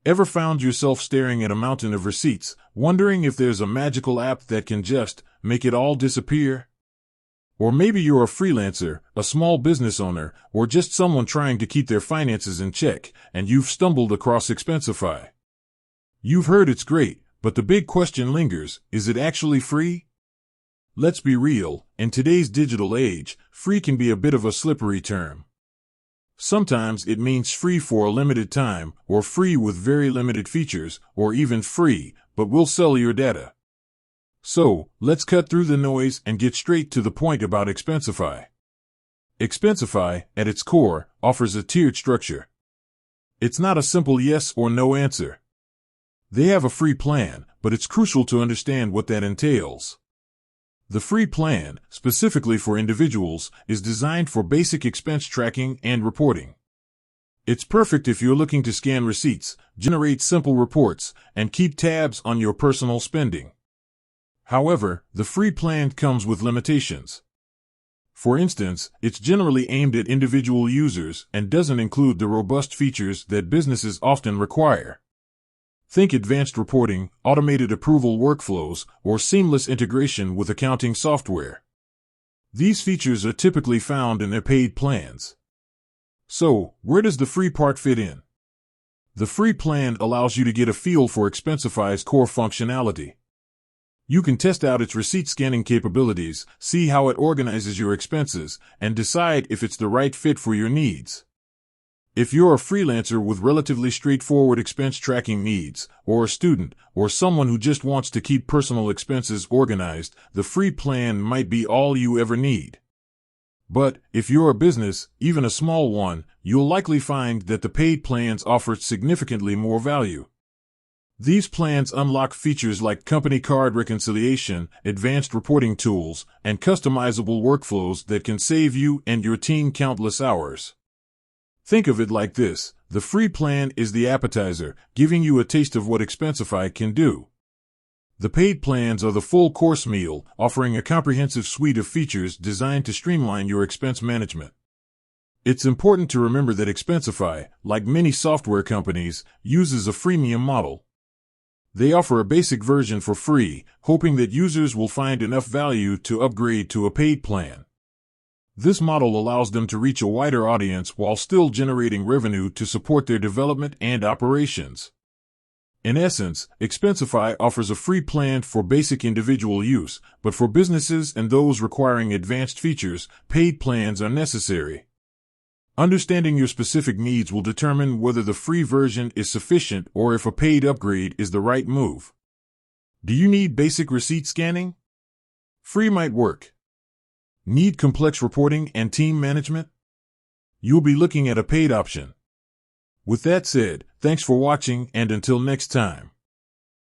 Ever found yourself staring at a mountain of receipts, wondering if there's a magical app that can just make it all disappear? Or maybe you're a freelancer, a small business owner, or just someone trying to keep their finances in check, and you've stumbled across Expensify. You've heard it's great, but the big question lingers, is it actually free? Let's be real, in today's digital age, free can be a bit of a slippery term. Sometimes it means free for a limited time, or free with very limited features, or even free, but we'll sell your data. So, let's cut through the noise and get straight to the point about Expensify. Expensify, at its core, offers a tiered structure. It's not a simple yes or no answer. They have a free plan, but it's crucial to understand what that entails. The free plan, specifically for individuals, is designed for basic expense tracking and reporting. It's perfect if you're looking to scan receipts, generate simple reports, and keep tabs on your personal spending. However, the free plan comes with limitations. For instance, it's generally aimed at individual users and doesn't include the robust features that businesses often require. Think advanced reporting, automated approval workflows, or seamless integration with accounting software. These features are typically found in their paid plans. So, where does the free part fit in? The free plan allows you to get a feel for Expensify's core functionality. You can test out its receipt scanning capabilities, see how it organizes your expenses, and decide if it's the right fit for your needs. If you're a freelancer with relatively straightforward expense tracking needs, or a student, or someone who just wants to keep personal expenses organized, the free plan might be all you ever need. But, if you're a business, even a small one, you'll likely find that the paid plans offer significantly more value. These plans unlock features like company card reconciliation, advanced reporting tools, and customizable workflows that can save you and your team countless hours. Think of it like this, the free plan is the appetizer, giving you a taste of what Expensify can do. The paid plans are the full course meal, offering a comprehensive suite of features designed to streamline your expense management. It's important to remember that Expensify, like many software companies, uses a freemium model. They offer a basic version for free, hoping that users will find enough value to upgrade to a paid plan. This model allows them to reach a wider audience while still generating revenue to support their development and operations. In essence, Expensify offers a free plan for basic individual use, but for businesses and those requiring advanced features, paid plans are necessary. Understanding your specific needs will determine whether the free version is sufficient or if a paid upgrade is the right move. Do you need basic receipt scanning? Free might work. Need complex reporting and team management? You'll be looking at a paid option. With that said, thanks for watching and until next time.